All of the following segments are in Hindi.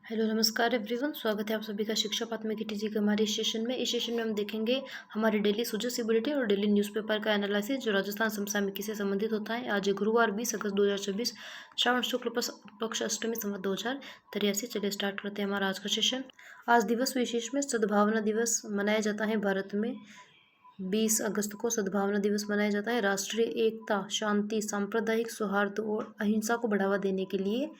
हेलो नमस्कार एवरीवन, स्वागत है आप सभी का शिक्षा पाठ में टीजी के हमारे सेशन में। इस सेशन में हम देखेंगे हमारे डेली सुजोसी बुलेटिन और डेली न्यूज़पेपर का एनालिसिस जो राजस्थान समसामयिकी से संबंधित होता है। आज गुरुवार 20 अगस्त 2024 श्रावण शुक्ल पक्ष अष्टमी संवत 2083। चलिए स्टार्ट करते हैं हमारा आज का सेशन। आज दिवस विशेष में सद्भावना दिवस मनाया जाता है भारत में। 20 अगस्त को सद्भावना दिवस मनाया जाता है। राष्ट्रीय एकता, शांति, सांप्रदायिक सौहार्द और अहिंसा को बढ़ावा देने के लिए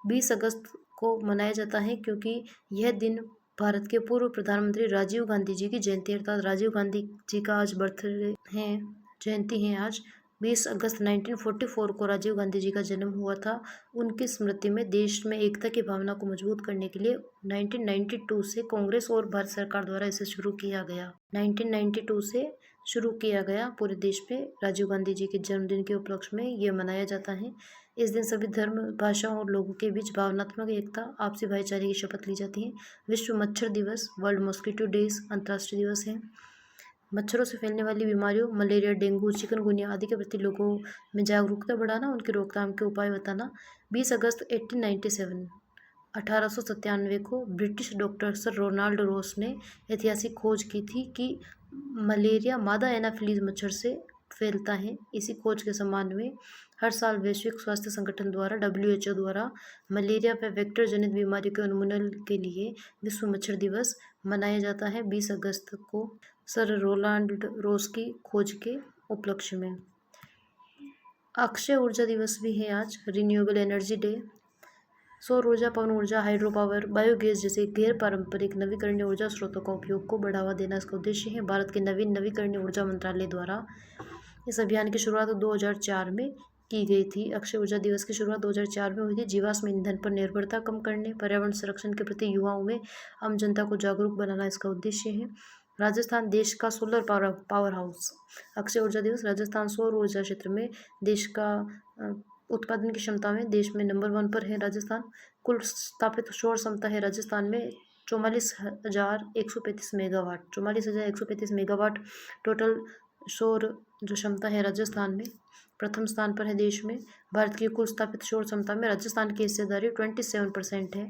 20 अगस्त को मनाया जाता है, क्योंकि यह दिन भारत के पूर्व प्रधानमंत्री राजीव गांधी जी की जयंती अर्थात राजीव गांधी जी का आज बर्थडे है, जयंती है आज। 20 अगस्त 1944 को राजीव गांधी जी का जन्म हुआ था। उनकी स्मृति में देश में एकता की भावना को मजबूत करने के लिए 1992 से कांग्रेस और भारत सरकार द्वारा इसे शुरू किया गया। 1992 से शुरू किया गया, पूरे देश में राजीव गांधी जी के जन्मदिन के उपलक्ष्य में ये मनाया जाता है। इस दिन सभी धर्म, भाषा और लोगों के बीच भावनात्मक एकता, आपसी भाईचारे की शपथ ली जाती है। विश्व मच्छर दिवस, वर्ल्ड मॉस्किटो डेज अंतर्राष्ट्रीय दिवस है। मच्छरों से फैलने वाली बीमारियों, मलेरिया, डेंगू, चिकनगुनिया आदि के प्रति लोगों में जागरूकता बढ़ाना, उनकी रोकथाम के उपाय बताना। 20 अगस्त 1897 को ब्रिटिश डॉक्टर सर रोनाल्ड रोस ने ऐतिहासिक खोज की थी कि मलेरिया मादा एनाफिलीज मच्छर से फैलता है। इसी खोज के सम्मान में हर साल वैश्विक स्वास्थ्य संगठन द्वारा WHO द्वारा मलेरिया व वेक्टर जनित बीमारी के उन्मूलन के लिए विश्व मच्छर दिवस मनाया जाता है 20 अगस्त को, सर रोनाल्ड रोस की खोज के उपलक्ष्य में। अक्षय ऊर्जा दिवस भी है आज, रिन्यूएबल एनर्जी डे। सौर ऊर्जा, पवन ऊर्जा, हाइड्रो पावर, बायोगैस जैसे गैर पारंपरिक नवीकरणीय ऊर्जा स्रोतों का उपयोग को बढ़ावा देना इसका उद्देश्य है। भारत के नवीकरणीय ऊर्जा मंत्रालय द्वारा इस अभियान की शुरुआत 2004 में की गई थी। अक्षय ऊर्जा दिवस की शुरुआत 2004 में हुई थी। जीवाश्म ईंधन पर निर्भरता कम करने, पर्यावरण संरक्षण के प्रति युवाओं में आम जनता को जागरूक बनाना इसका उद्देश्य है। राजस्थान देश का सोलर पावर हाउस। अक्षय ऊर्जा दिवस, राजस्थान सौर ऊर्जा क्षेत्र में देश का उत्पादन की क्षमता में देश में नंबर 1 पर है राजस्थान। कुल स्थापित सौर क्षमता है राजस्थान में 44,135 मेगावाट। 44,135 मेगावाट टोटल सौर जो क्षमता है राजस्थान में प्रथम स्थान पर है देश में। भारत की कुल स्थापित सौर क्षमता में राजस्थान की हिस्सेदारी 27% है।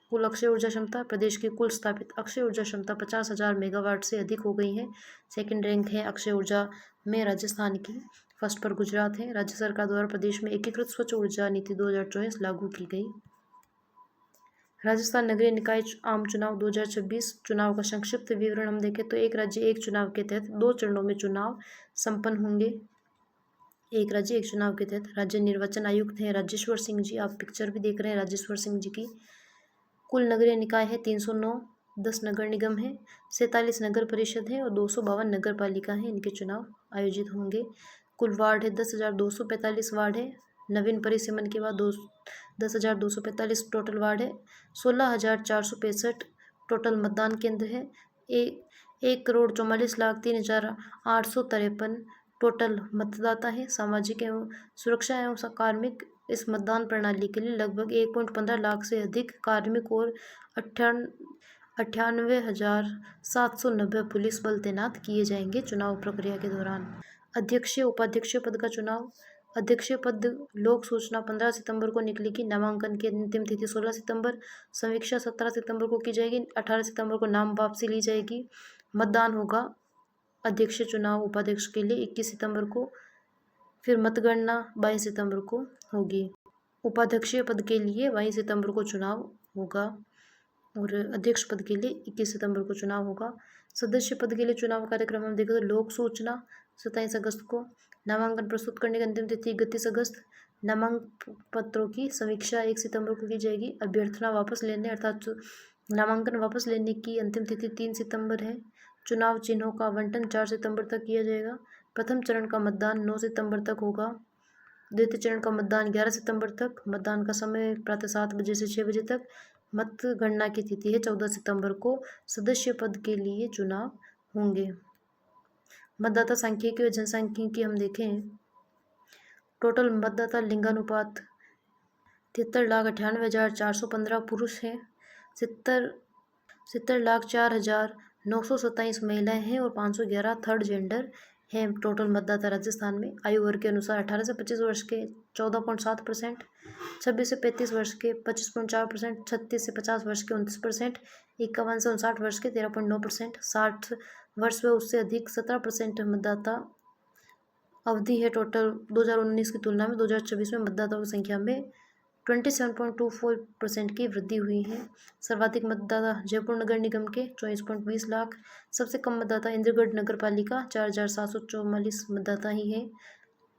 कुल अक्षय ऊर्जा क्षमता, प्रदेश की कुल स्थापित अक्षय ऊर्जा क्षमता 50,000 मेगावाट से अधिक हो गई है। सेकंड रैंक है अक्षय ऊर्जा में राजस्थान की, फर्स्ट पर गुजरात है। राज्य सरकार द्वारा प्रदेश में एकीकृत स्वच्छ ऊर्जा नीति 2024 लागू की गई। राजस्थान नगरीय निकाय आम चुनाव 2026 चुनाव का संक्षिप्त विवरण हम देखें तो एक राज्य एक चुनाव के तहत 2 चरणों में चुनाव संपन्न होंगे। एक राज्य एक चुनाव के तहत राज्य निर्वाचन आयुक्त हैं राजेश्वर सिंह जी, आप पिक्चर भी देख रहे हैं राजेश्वर सिंह जी की। कुल नगरीय निकाय है 309, 10 नगर निगम है, 47 नगर परिषद है और 252 नगर पालिका है, इनके चुनाव आयोजित होंगे। कुल वार्ड है 10,245 वार्ड है। नवीन परिसीमन के बाद 10,245 टोटल वार्ड है। 16,465 टोटल मतदान केंद्र है। 1,44,03,853 टोटल मतदाता है। सामाजिक एवं सुरक्षा एवं कार्मिक इस मतदान प्रणाली के लिए लगभग 1.15 लाख से अधिक कार्मिक और 98,790 पुलिस बल तैनात किए जाएंगे चुनाव प्रक्रिया के दौरान। अध्यक्षीय उपाध्यक्षीय पद का चुनाव। अध्यक्षीय पद लोक सूचना 15 सितंबर को निकलेगी। नामांकन की अंतिम तिथि 16 सितंबर। समीक्षा 17 सितंबर को की जाएगी। 18 सितंबर को नाम वापसी ली जाएगी। मतदान होगा अध्यक्षीय चुनाव उपाध्यक्ष के लिए 21 सितंबर को, फिर मतगणना 22 सितंबर को होगी। उपाध्यक्षीय पद के लिए 22 सितंबर को चुनाव होगा और अध्यक्ष पद के लिए 21 सितंबर को चुनाव होगा। सदस्य पद के लिए चुनाव कार्यक्रम हम देखें तो लोक सूचना 27 अगस्त को, नामांकन प्रस्तुत करने की अंतिम तिथि 31 अगस्त, नामांकन पत्रों की समीक्षा 1 सितंबर को की जाएगी। अभ्यर्थना वापस लेने अर्थात नामांकन वापस लेने की अंतिम तिथि 3 सितंबर है। चुनाव चिन्हों का आवंटन 4 सितंबर तक किया जाएगा। प्रथम चरण का मतदान 9 सितंबर तक होगा। द्वितीय चरण का मतदान 11 सितंबर तक। मतदान का समय प्रातः 7 बजे से 6 बजे तक। मतगणना की तिथि है 14 सितंबर को। सदस्य पद के लिए चुनाव होंगे। मतदाता सांख्यिकी व जनसांख्यिकी हम देखें, टोटल मतदाता लिंगानुपात 73,98,415 पुरुष हैं, 70,04,927 महिलाएं हैं और 511 थर्ड जेंडर हैं टोटल मतदाता राजस्थान में। आयु वर्ग के अनुसार 18 से 25 वर्ष के 14.7%, 26 से 35 वर्ष के 25.4%, 36 से 50 वर्ष के 29%, 51 से 59 वर्ष के 13.9%, 60 वर्ष व उससे अधिक 17% मतदाता अवधि है। टोटल 2019 की तुलना में 2024 में मतदाताओं की संख्या में 27.24% की वृद्धि हुई है। सर्वाधिक मतदाता जयपुर नगर निगम के 24.20 लाख, सबसे कम मतदाता इंद्रगढ़ नगर पालिका 4,744 मतदाता ही है।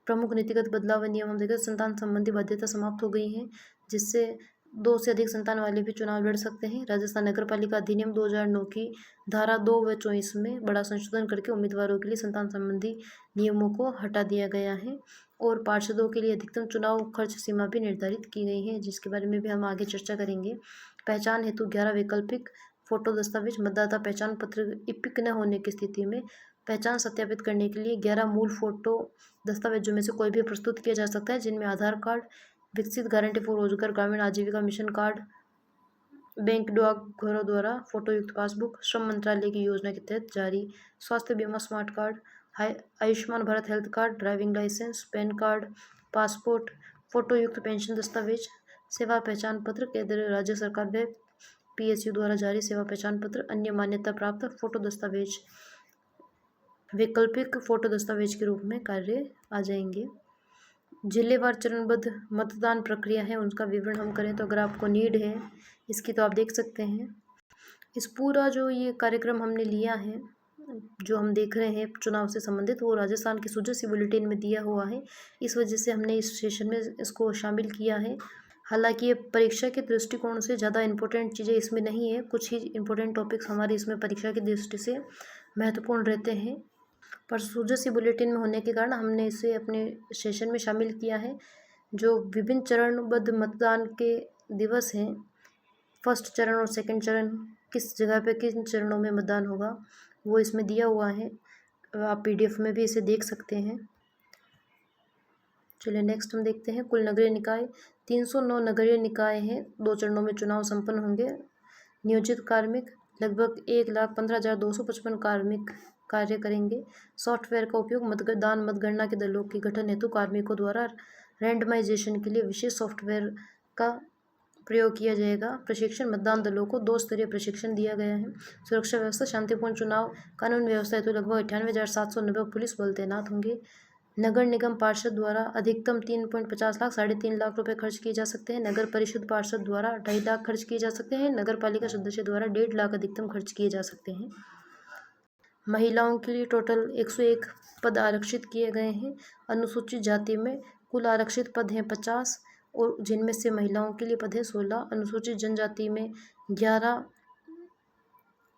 प्रमुख नीतिगत बदलाव व नियम हम देखें, संतान संबंधी बाध्यता समाप्त हो गई है, जिससे 2 से अधिक संतान वाले भी चुनाव लड़ सकते हैं। राजस्थान नगर पालिका अधिनियम 2009 की धारा 2 व 24 में बड़ा संशोधन करके उम्मीदवारों के लिए संतान संबंधी नियमों को हटा दिया गया है और पार्षदों के लिए अधिकतम चुनाव खर्च सीमा भी निर्धारित की गई है, जिसके बारे में भी हम आगे चर्चा करेंगे। पहचान हेतु 11 वैकल्पिक फोटो दस्तावेज, मतदाता पहचान पत्र इपिक न होने की स्थिति में पहचान सत्यापित करने के लिए 11 मूल फोटो दस्तावेजों में से कोई भी प्रस्तुत किया जा सकता है, जिनमें आधार कार्ड, विकसित गारंटी फॉर रोजगार ग्रामीण आजीविका मिशन कार्ड, बैंक डाकघरों द्वारा फोटोयुक्त पासबुक, श्रम मंत्रालय की योजना के तहत जारी स्वास्थ्य बीमा smart card, Ayushman Bharat health card, driving licence, PAN card, passport, फोटोयुक्त पेंशन दस्तावेज, सेवा पहचान पत्र, केंद्र राज्य सरकार व PSU द्वारा जारी सेवा पहचान पत्र, अन्य मान्यता प्राप्त फोटो दस्तावेज वैकल्पिक फोटो दस्तावेज के रूप में कार्य आ जाएंगे। जिलेवार चरणबद्ध मतदान प्रक्रिया है, उनका विवरण हम करें तो अगर आपको नीड है इसकी तो आप देख सकते हैं। इस पूरा जो ये कार्यक्रम हमने लिया है, जो हम देख रहे हैं चुनाव से संबंधित, वो राजस्थान की सुजसी बुलेटिन में दिया हुआ है। इस वजह से हमने इस सेशन में इसको शामिल किया है। हालांकि ये परीक्षा के दृष्टिकोण से ज़्यादा इम्पोर्टेंट चीज़ें इसमें नहीं है, कुछ ही इम्पोर्टेंट टॉपिक्स हमारे इसमें परीक्षा की दृष्टि से महत्वपूर्ण रहते हैं, पर सुजसी बुलेटिन में होने के कारण हमने इसे अपने सेशन में शामिल किया है। जो विभिन्न चरणबद्ध मतदान के दिवस हैं, फर्स्ट चरण और सेकंड चरण, किस जगह पे किन चरणों में मतदान होगा, वो इसमें दिया हुआ है। आप PDF में भी इसे देख सकते हैं। चलिए नेक्स्ट हम देखते हैं कुल नगरीय निकाय। 309 नगरीय निकाय हैं, 2 चरणों में चुनाव संपन्न होंगे। नियोजित कार्मिक लगभग 1,15,255 कार्मिक कार्य करेंगे। सॉफ्टवेयर का उपयोग मतगणना के दलों के गठन हेतु कार्मिकों द्वारा रैंडमाइजेशन के लिए विशेष सॉफ्टवेयर का प्रयोग किया जाएगा। प्रशिक्षण मतदान दलों को 2 स्तरीय प्रशिक्षण दिया गया है। सुरक्षा व्यवस्था शांतिपूर्ण चुनाव कानून व्यवस्था हेतु लगभग 98,790 पुलिस बल तैनात होंगे। नगर निगम पार्षद द्वारा अधिकतम 3.50 लाख 3.5 लाख रुपए खर्च किए जा सकते हैं। नगर परिषद पार्षद द्वारा 2.5 लाख खर्च किए जा सकते हैं। नगर पालिका सदस्य द्वारा 1.5 लाख अधिकतम खर्च किए जा सकते हैं। महिलाओं के लिए टोटल 101 पद आरक्षित किए गए हैं। अनुसूचित जाति में कुल आरक्षित पद हैं 50 और जिनमें से महिलाओं के लिए पद है 16। अनुसूचित जनजाति में 11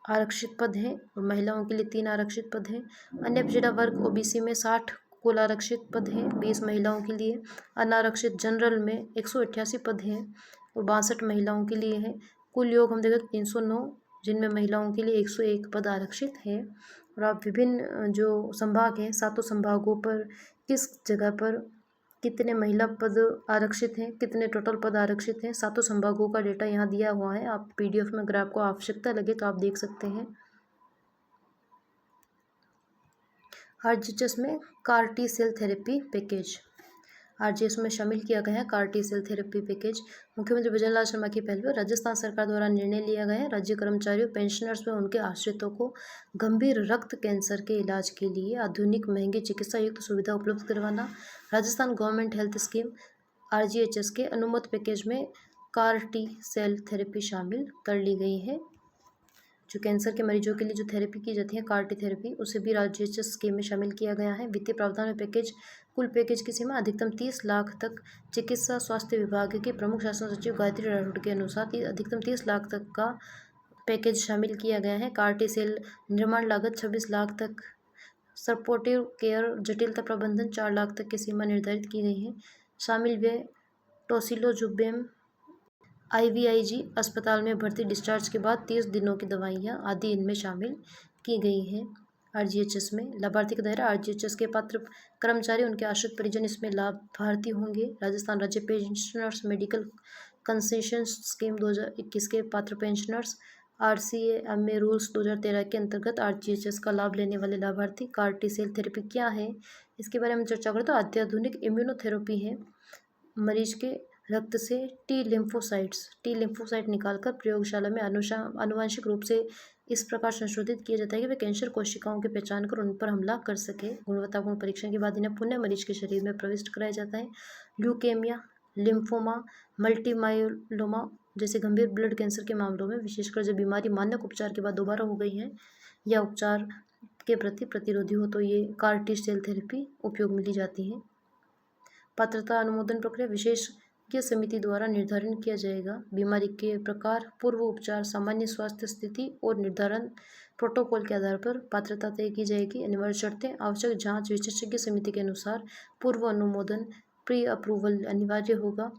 आरक्षित पद हैं और महिलाओं के लिए 3 आरक्षित पद हैं। अन्य पिछड़ा वर्ग OBC में 60 कुल आरक्षित पद हैं, 20 महिलाओं के लिए। अनारक्षित जनरल में 188 पद हैं और 62 महिलाओं के लिए हैं। कुल योग हम देखें 309, जिनमें महिलाओं के लिए 101 पद आरक्षित है। और आप विभिन्न जो संभाग हैं, 7 संभागों पर किस जगह पर कितने महिला पद आरक्षित हैं, कितने टोटल पद आरक्षित हैं, 7 संभागों का डेटा यहाँ दिया हुआ है। आप PDF में अगर आपको आवश्यकता लगे तो आप देख सकते हैं। RGHS में CAR-T cell therapy package, RGHS में शामिल किया गया है CAR-T सेल थेरेपी पैकेज। मुख्यमंत्री भजनलाल शर्मा की पहल पर राजस्थान सरकार द्वारा निर्णय लिया गया है राज्य कर्मचारियों, पेंशनर्स व उनके आश्रितों को गंभीर रक्त कैंसर के इलाज के लिए आधुनिक महंगी चिकित्सा युक्त सुविधा उपलब्ध करवाना। Rajasthan government health scheme RGHS के अनुमत पैकेज में CAR-T सेल थेरेपी शामिल कर ली गई है। जो कैंसर के मरीजों के लिए जो थेरेपी की जाती है CAR-T थेरेपी, उसे भी RGHS स्कीम में शामिल किया गया है। वित्तीय प्रावधान में पैकेज, कुल पैकेज की सीमा अधिकतम 30 लाख तक। चिकित्सा स्वास्थ्य विभाग के प्रमुख शासन सचिव गायत्री राठौड़ के अनुसार अधिकतम 30 लाख तक का पैकेज शामिल किया गया है। CAR-T सेल निर्माण लागत 26 लाख तक। सपोर्टिव केयर जटिलता प्रबंधन 4 लाख तक की सीमा निर्धारित की गई है। शामिल व्यय टोसिलोजुमेब IVIG अस्पताल में भर्ती, डिस्चार्ज के बाद 30 दिनों की दवाइयाँ आदि इनमें शामिल की गई हैं। RGHS में लाभार्थी का दायरा, RGHS के पात्र कर्मचारी, उनके आश्रित परिजन इसमें लाभार्थी होंगे। राजस्थान राज्य पेंशनर्स मेडिकल कंसेशन स्कीम 2021 के पात्र पेंशनर्स, RCMA रूल्स 2013 के अंतर्गत RGHS का लाभ लेने वाले लाभार्थी कार टी सेल थेरेपी क्या है, इसके बारे में चर्चा करें तो अत्याधुनिक इम्यूनोथेरेपी है। मरीज के रक्त से टी लिम्फोसाइट निकालकर प्रयोगशाला में आनुवांशिक रूप से इस प्रकार संशोधित किया जाता है कि वे कैंसर कोशिकाओं की पहचान कर उन पर हमला कर सके। गुणवत्तापूर्ण परीक्षण के बाद इन्हें पुनः मरीज के शरीर में प्रविष्ट कराया जाता है। ल्यूकेमिया, लिम्फोमा, मल्टीमायोलोमा जैसे गंभीर ब्लड कैंसर के मामलों में, विशेषकर जब बीमारी मानक उपचार के बाद दोबारा हो गई है या उपचार के प्रति प्रतिरोधी हो, तो ये कार टी सेल थेरेपी उपयोग में ली जाती है। पात्रता अनुमोदन प्रक्रिया विशेषज्ञ समिति द्वारा निर्धारण किया जाएगा। बीमारी के प्रकार, पूर्व उपचार, सामान्य स्वास्थ्य स्थिति और निर्धारण प्रोटोकॉल के आधार पर पात्रता तय की जाएगी। अनिवार्य शर्तें, आवश्यक जांच विशेषज्ञ समिति के अनुसार, पूर्व अनुमोदन प्री अप्रूवल अनिवार्य होगा।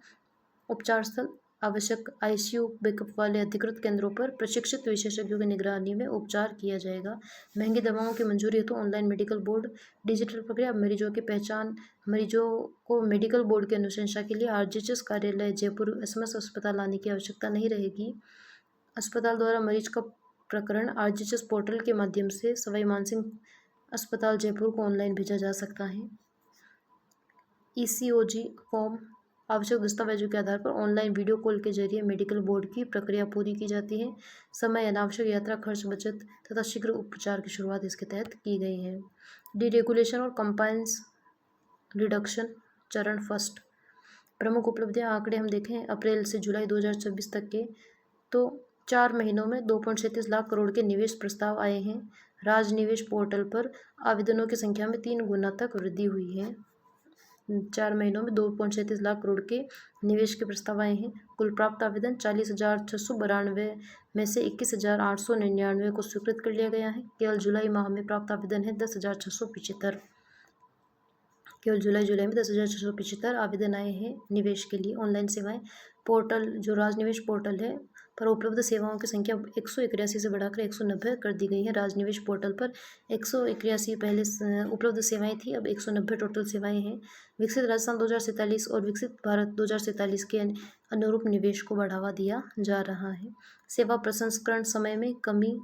उपचार स्थल, आवश्यक ICU बैकअप वाले अधिकृत केंद्रों पर प्रशिक्षित विशेषज्ञों की निगरानी में उपचार किया जाएगा। महंगी दवाओं की मंजूरी हेतु ऑनलाइन मेडिकल बोर्ड डिजिटल प्रक्रिया, मरीजों की पहचान, मरीजों को मेडिकल बोर्ड की अनुशंसा के लिए RGHS कार्यालय जयपुर SMS अस्पताल आने की आवश्यकता नहीं रहेगी। अस्पताल द्वारा मरीज का प्रकरण RGHS पोर्टल के माध्यम से सवाई मानसिंह अस्पताल जयपुर को ऑनलाइन भेजा जा सकता है। ECOG फॉर्म, आवश्यक दस्तावेजों के आधार पर ऑनलाइन वीडियो कॉल के जरिए मेडिकल बोर्ड की प्रक्रिया पूरी की जाती है। समय, अनावश्यक यात्रा खर्च बचत तथा शीघ्र उपचार की शुरुआत इसके तहत की गई है। डीरेगुलेशन और कंप्लायंस रिडक्शन चरण फर्स्ट। प्रमुख उपलब्धियां आंकड़े हम देखें अप्रैल से जुलाई 2026 तक के, तो 4 महीनों में 2.37 लाख करोड़ के निवेश प्रस्ताव आए हैं। राज निवेश पोर्टल पर आवेदनों की संख्या में 3 गुना तक वृद्धि हुई है। 4 महीनों में 2.37 लाख करोड़ के निवेश के प्रस्ताव आए हैं। कुल प्राप्त आवेदन 40,692 में से 21,899 को स्वीकृत कर लिया गया है। केवल जुलाई माह में प्राप्त आवेदन है 10,675। केवल जुलाई में 10,675 आवेदन आए हैं निवेश के लिए। ऑनलाइन सेवाएं, पोर्टल जो राज निवेश पोर्टल है पर उपलब्ध सेवाओं की संख्या 181 से बढ़ाकर 190 कर दी गई है। राज निवेश पोर्टल पर 181 पहले उपलब्ध सेवाएं थी, अब 190 टोटल सेवाएं हैं। विकसित राजस्थान 2047 और विकसित भारत 2047 के अनुरूप निवेश को बढ़ावा दिया जा रहा है। सेवा प्रसंस्करण समय में कमी,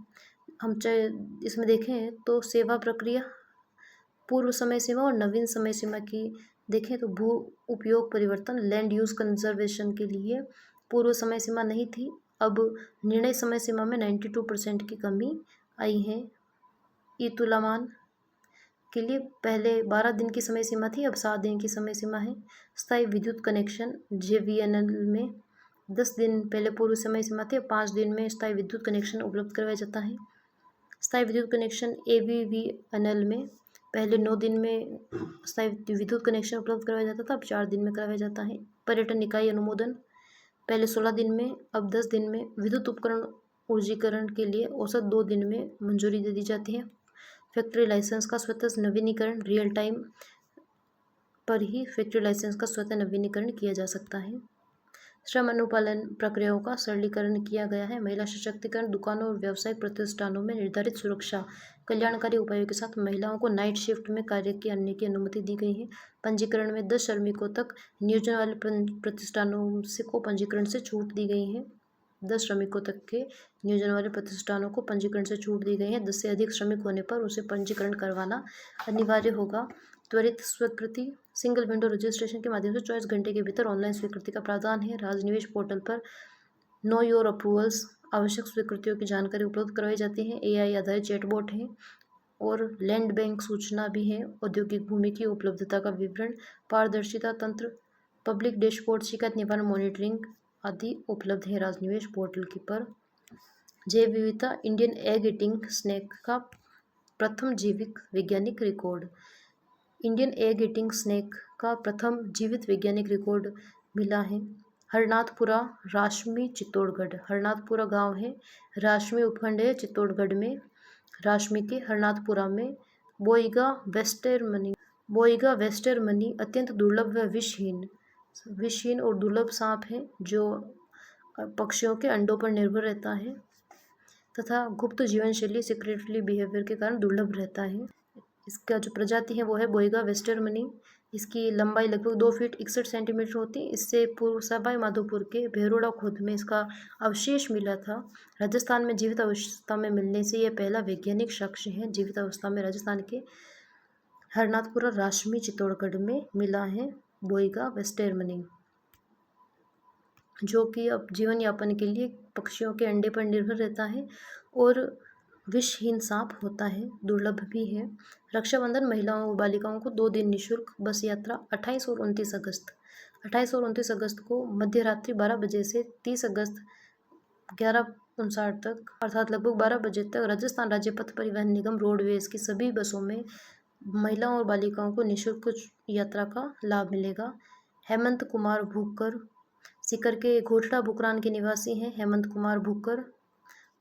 हम चाहे इसमें देखें तो सेवा प्रक्रिया, पूर्व समय सीमा और नवीन समय सीमा की देखें तो भू उपयोग परिवर्तन, लैंड यूज कंजर्वेशन के लिए पूर्व समय सीमा नहीं थी, अब निर्णय समय सीमा में 92% की कमी आई है। ई तुलामान के लिए पहले 12 दिन की समय सीमा थी, अब 7 दिन की समय सीमा है। स्थायी विद्युत कनेक्शन JVNL में 10 दिन पहले पूर्व समय सीमा थी, अब 5 दिन में स्थायी विद्युत कनेक्शन उपलब्ध करवाया जाता है। स्थायी विद्युत कनेक्शन AVVNL में पहले 9 दिन में स्थायी विद्युत कनेक्शन उपलब्ध करवाया जाता था, अब 4 दिन में करवाया जाता है। पर्यटन इकाई अनुमोदन पहले 16 दिन में, अब 10 दिन में। विद्युत उपकरण ऊर्जीकरण के लिए औसत 2 दिन में मंजूरी दे दी जाती है। फैक्ट्री लाइसेंस का स्वतः नवीनीकरण, रियल टाइम पर ही फैक्ट्री लाइसेंस का स्वतः नवीनीकरण किया जा सकता है। श्रम अनुपालन प्रक्रियाओं का सरलीकरण किया गया है। महिला सशक्तिकरण, दुकानों और व्यावसायिक प्रतिष्ठानों में निर्धारित सुरक्षा कल्याणकारी उपायों के साथ महिलाओं को नाइट शिफ्ट में कार्य करने की अनुमति दी गई है। पंजीकरण में 10 श्रमिकों तक नियोजन वाले प्रतिष्ठानों से को पंजीकरण से छूट दी गई है। 10 श्रमिकों तक के नियोजन वाले प्रतिष्ठानों को पंजीकरण से छूट दी गई है। 10 से अधिक श्रमिक होने पर उसे पंजीकरण करवाना अनिवार्य होगा। त्वरित स्वीकृति, सिंगल विंडो रजिस्ट्रेशन के माध्यम से 24 घंटे के भीतर ऑनलाइन स्वीकृति का प्रावधान है। राजनिवेश पोर्टल पर नो योर अप्रूवल्स, आवश्यक स्वीकृतियों की जानकारी उपलब्ध करवाई जाती है। AI आधारित चैटबॉट है और लैंड बैंक सूचना भी है। औद्योगिक भूमि की उपलब्धता का विवरण, पारदर्शिता तंत्र, पब्लिक डैशबोर्ड, शिकायत निवारण मॉनिटरिंग आदि उपलब्ध है राजनिवेश पोर्टल की पर। जैव विविधता, इंडियन एग ईटिंग स्नेक का प्रथम जीवित वैज्ञानिक record. Indian egg eating snake का प्रथम जीवित वैज्ञानिक रिकॉर्ड मिला है। हरनाथपुरा, राशमी, चित्तौड़गढ़। हरनाथपुरा गांव है, राशमी उपखंड है चित्तौड़गढ़ में। राशमी के हरनाथपुरा में बोइगा वेस्टरमनी अत्यंत दुर्लभ व विषहीन और दुर्लभ सांप है जो पक्षियों के अंडों पर निर्भर रहता है तथा गुप्त जीवन शैली सीक्रेटली बिहेवियर के कारण दुर्लभ रहता है। इसका जो प्रजाति है वो है बोइगा वेस्टरमनी। इसकी लंबाई लगभग 2 फीट 61 सेंटीमीटर होती है। इससे पूर्व सवाई माधोपुर के भेरोड़ा खुर्द में इसका अवशेष मिला था। राजस्थान में जीवित अवस्था में मिलने से यह पहला वैज्ञानिक साक्ष्य है। जीवित अवस्था में राजस्थान के हरनाथपुरा राशमी चित्तौड़गढ़ में मिला है बोइगा वेस्टेरमनी, जो कि अब जीवन यापन के लिए पक्षियों के अंडे पर निर्भर रहता है और विषहीन सांप होता है, दुर्लभ भी है। रक्षाबंधन महिलाओं और बालिकाओं को 2 दिन निःशुल्क बस यात्रा 28 और 29 अगस्त को मध्य रात्रि 12 बजे से 30 अगस्त 11:59 तक अर्थात लगभग 12 बजे तक राजस्थान राज्य पथ परिवहन निगम रोडवेज की सभी बसों में महिलाओं और बालिकाओं को निःशुल्क यात्रा का लाभ मिलेगा। हेमंत कुमार भूकर सीकर के घोटड़ा बुकरान के निवासी हैं। हेमंत कुमार भूकर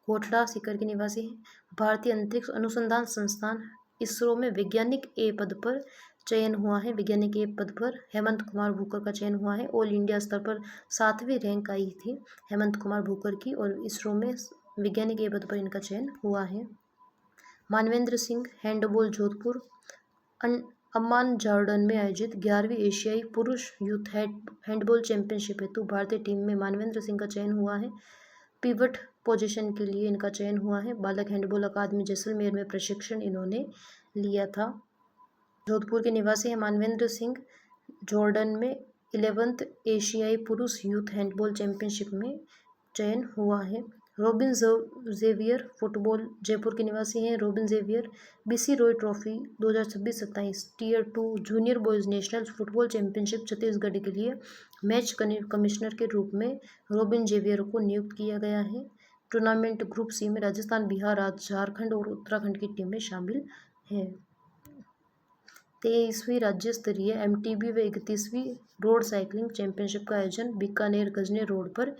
घोटड़ा सीकर के निवासी हैं। भारतीय अंतरिक्ष अनुसंधान संस्थान इसरो में वैज्ञानिक ए पद पर चयन हुआ है। वैज्ञानिक ए पद पर हेमंत कुमार भूकर का चयन हुआ है। ऑल इंडिया स्तर पर 7वीं रैंक आई थी हेमंत कुमार भूकर की और इसरो में वैज्ञानिक ए पद पर इनका चयन हुआ है। Manvendra Singh handball Jodhpur Amman Jordan में आयोजित 11वीं एशियाई पुरुष यूथ हैंडबॉल चैंपियनशिप हेतु भारतीय टीम में मानवेंद्र सिंह का चयन हुआ है। पिवट पोजीशन के लिए इनका चयन हुआ है। बालक हैंडबॉल अकादमी जैसलमेर में प्रशिक्षण इन्होंने लिया था। जोधपुर के निवासी हैं मानवेंद्र सिंह। जॉर्डन में 11th एशियाई पुरुष यूथ हैंडबॉल चैंपियनशिप में चयन हुआ है। रॉबिन जेवियर फुटबॉल जयपुर के निवासी हैं। Robin Xavier BC Roy trophy 2026-27 tier 2 junior boys national football championship Chhattisgarh के लिए मैच कमिश्नर के रूप में रॉबिन जेवियर को नियुक्त किया गया है। टूर्नामेंट ग्रुप सी में राजस्थान, बिहार, झारखंड और उत्तराखंड की टीमें शामिल हैं। 23वीं राज्य स्तरीय MTB व 31वीं रोड साइकिलिंग चैंपियनशिप का आयोजन बीकानेर गजनी रोड पर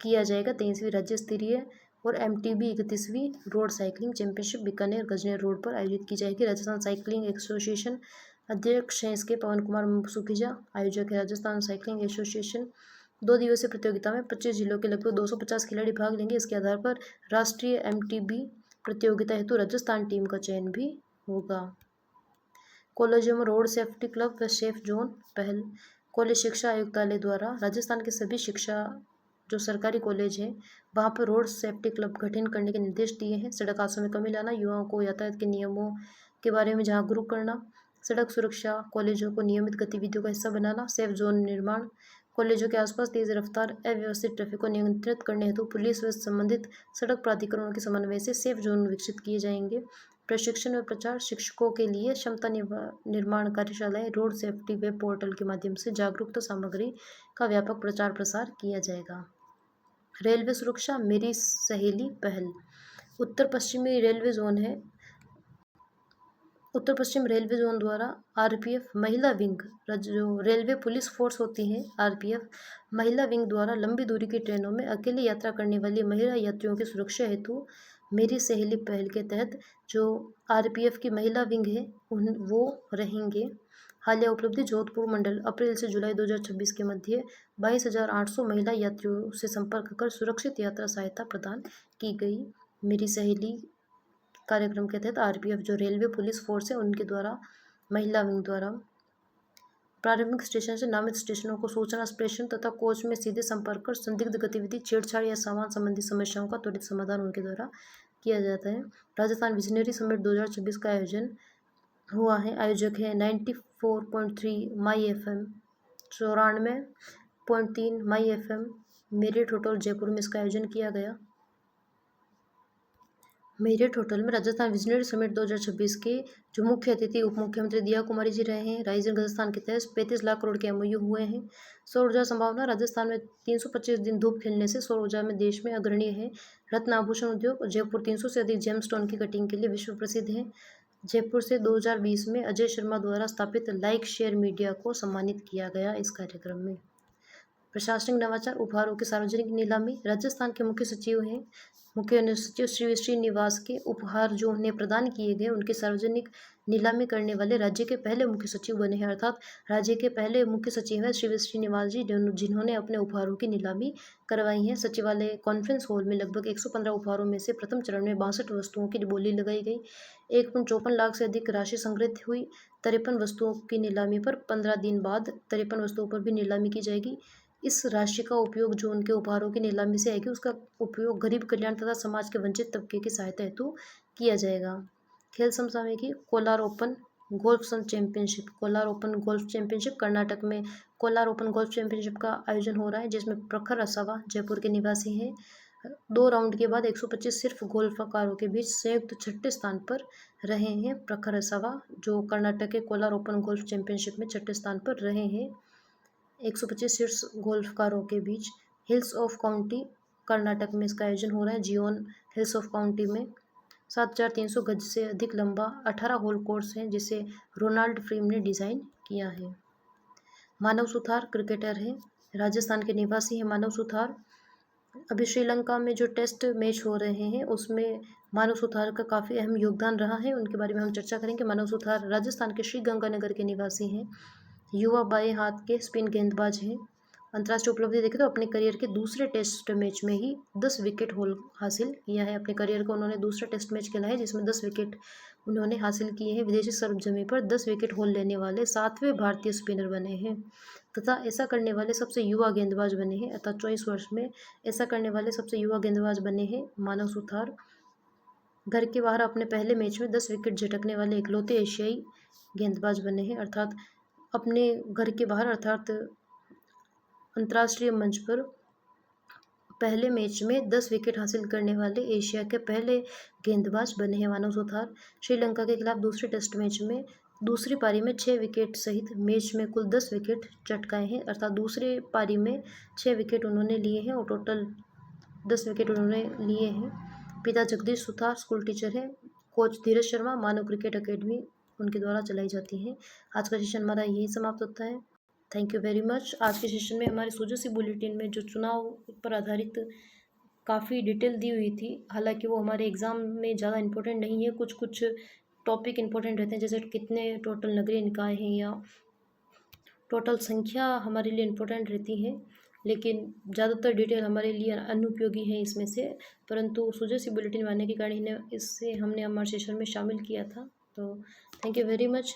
किया जाएगा। 23वीं राज्य स्तरीय और MTB 31वीं रोड साइकिलिंग चैंपियनशिप बीकानेर गजनी रोड पर आयोजित की जाएगी। राजस्थान साइकिलिंग एसोसिएशन अध्यक्ष हैं इसके पवन कुमार सुखीजा। आयोजक है राजस्थान साइकिलिंग एसोसिएशन। 2 दिवसीय प्रतियोगिता में 25 जिलों के लगभग 250 खिलाड़ी भाग लेंगे। इसके आधार पर राष्ट्रीय MTB प्रतियोगिता हेतु राजस्थान टीम का चयन भी होगा। कॉलेजों में रोड सेफ्टी क्लब व सेफ जोन पहल। कॉलेज शिक्षा आयुक्तालय द्वारा राजस्थान के सभी शिक्षा जो सरकारी कॉलेज हैं वहाँ पर रोड सेफ्टी क्लब गठन करने के निर्देश दिए हैं। सड़क हादसों में कमी लाना, युवाओं को यातायात के नियमों के बारे में जागरूक करना, सड़क सुरक्षा, कॉलेजों को नियमित गतिविधियों का हिस्सा बनाना, सेफ जोन निर्माण, कॉलेजों के आसपास तेज रफ्तार अव्यवस्थित ट्रैफिक को नियंत्रित करने हेतु पुलिस व संबंधित सड़क प्राधिकरणों के समन्वय से सेफ जोन विकसित किए जाएंगे। प्रशिक्षण व प्रचार, शिक्षकों के लिए क्षमता निर्माण कार्यशालाएं, रोड सेफ्टी वेब पोर्टल के माध्यम से जागरूकता सामग्री का व्यापक प्रचार प्रसार किया जाएगा। रेलवे सुरक्षा मेरी सहेली पहल। उत्तर पश्चिमी रेलवे जोन है। उत्तर पश्चिम रेलवे जोन द्वारा RPF महिला विंग, जो रेलवे पुलिस फोर्स होती है RPF महिला विंग द्वारा लंबी दूरी की ट्रेनों में अकेले यात्रा करने वाली महिला यात्रियों की सुरक्षा हेतु मेरी सहेली पहल के तहत जो RPF की महिला विंग है वो रहेंगे। हालिया उपलब्धि जोधपुर मंडल अप्रैल से जुलाई 2026 के मध्य 22,800 महिला यात्रियों से संपर्क कर सुरक्षित यात्रा सहायता प्रदान की गई। मेरी सहेली कार्यक्रम के तहत RPF जो रेलवे पुलिस फोर्स है उनके द्वारा महिला विंग द्वारा प्रारंभिक स्टेशन से नामित स्टेशनों को सूचना प्रेषण तथा कोच में सीधे संपर्क कर संदिग्ध गतिविधि, छेड़छाड़ या सामान संबंधी समस्याओं का त्वरित समाधान उनके द्वारा किया जाता है। राजस्थान विजनरी समिट 2026 का आयोजन हुआ है। आयोजक है 94.3 माई FM, 94.3 माई FM मेरिट होटल जयपुर में इसका आयोजन किया गया। मेरिट होटल में राजस्थान विजनरी समिट 2026 के जो मुख्य अतिथि उप मुख्यमंत्री दिया कुमारी जी रहे हैं। राइजिंग राजस्थान के तहत 35 लाख करोड़ के MOU हुए हैं। सौर ऊर्जा संभावना राजस्थान में 325 दिन धूप खिलने से सौर ऊर्जा में देश में अग्रणी है। रत्न आभूषण उद्योग जयपुर 300 से अधिक जेमस्टोन की कटिंग के लिए विश्व प्रसिद्ध है। जयपुर से 2020 में अजय शर्मा द्वारा स्थापित लाइक शेयर मीडिया को सम्मानित किया गया इस कार्यक्रम में। प्रशासनिक नवाचार, उपहारों की सार्वजनिक नीलामी। राजस्थान के मुख्य सचिव श्री श्रीनिवास के उपहार जो उन्हें प्रदान किए गए उनकी सार्वजनिक नीलामी करने वाले राज्य के पहले मुख्य सचिव बने हैं। अर्थात राज्य के पहले मुख्य सचिव हैं श्री श्रीनिवास जी, जिन्होंने अपने उपहारों की नीलामी करवाई है। सचिवालय कॉन्फ्रेंस हॉल में लगभग 115 उपहारों में से प्रथम चरण में 62 वस्तुओं की बोली लगाई गई। 1.54 लाख से अधिक राशि संग्रहित हुई। 53 वस्तुओं की नीलामी पर 15 दिन बाद 53 वस्तुओं पर भी नीलामी की जाएगी। इस राशि का उपयोग जो उनके उपहारों की नीलामी से आएगी उसका उपयोग गरीब कल्याण तथा समाज के वंचित तबके की सहायता हेतु किया जाएगा। खेल समसामयिकी। Kolar open golf championship. Kolar open golf championship Karnataka में कोलार ओपन गोल्फ चैंपियनशिप का आयोजन हो रहा है, जिसमें प्रखर असावा जयपुर के निवासी हैं। 2 राउंड के बाद 125 सिर्फ गोल्फकारों के बीच संयुक्त 6ठे स्थान पर रहे हैं। प्रखर असावा जो कर्नाटक के कोलार ओपन गोल्फ चैंपियनशिप में 6ठे स्थान पर रहे हैं। 125 शीर्ष गोल्फकारों के बीच हिल्स ऑफ काउंटी कर्नाटक में इसका आयोजन हो रहा है। जियोन हिल्स ऑफ काउंटी में 7300 गज से अधिक लंबा 18 होल कोर्स है, जिसे रोनाल्ड फ्रीम ने डिज़ाइन किया है। मानव सुथार क्रिकेटर है, राजस्थान के निवासी है मानव सुथार। अभी श्रीलंका में जो टेस्ट मैच हो रहे हैं उसमें मानव सुथार का काफ़ी अहम योगदान रहा है, उनके बारे में हम चर्चा करेंगे। मानव सुथार राजस्थान के श्री गंगानगर के निवासी हैं। युवा बाएं हाथ के स्पिन गेंदबाज हैं। अंतर्राष्ट्रीय उपलब्धि देखें तो अपने करियर के दूसरे टेस्ट मैच में ही 10 विकेट हासिल किया है। अपने करियर का उन्होंने दूसरा टेस्ट मैच खेला है जिसमें 10 विकेट उन्होंने हासिल किए हैं। विदेशी सरजमी पर 10 विकेट होल लेने वाले 7वें भारतीय स्पिनर बने हैं तथा ऐसा करने वाले सबसे युवा गेंदबाज बने हैं। अर्थात 24 वर्ष में ऐसा करने वाले सबसे युवा गेंदबाज बने हैं मानव सुथार। घर के बाहर अपने पहले मैच में 10 विकेट झटकने वाले इकलौते एशियाई गेंदबाज बने हैं। अर्थात अपने घर के बाहर अर्थात अंतर्राष्ट्रीय मंच पर पहले मैच में 10 विकेट हासिल करने वाले एशिया के पहले गेंदबाज बने हैं मानव सुथार। श्रीलंका के खिलाफ दूसरे टेस्ट मैच में दूसरी पारी में 6 विकेट सहित मैच में कुल 10 विकेट चटकाए हैं। अर्थात दूसरे पारी में 6 विकेट उन्होंने लिए हैं और टोटल 10 विकेट उन्होंने लिए हैं। पिता जगदीश सुथार स्कूल टीचर है। कोच धीरज शर्मा मानव क्रिकेट अकेडमी उनके द्वारा चलाई जाती है। आज का सेशन हमारा यही समाप्त होता है। Thank you very much. आज के सेशन में हमारे सुजोसी बुलेटिन में जो चुनाव पर आधारित काफ़ी डिटेल दी हुई थी, हालांकि वो हमारे एग्ज़ाम में ज़्यादा इम्पोर्टेंट नहीं है। कुछ कुछ टॉपिक इम्पोर्टेंट रहते हैं, जैसे कितने टोटल नगरीय निकाय हैं या टोटल संख्या हमारे लिए इम्पोर्टेंट रहती है, लेकिन ज़्यादातर डिटेल हमारे लिए अनुपयोगी है इसमें से। परंतु सुजोसी बुलेटिन आने के कारण हमने हमारे सेशन में शामिल किया था। तो थैंक यू वेरी मच।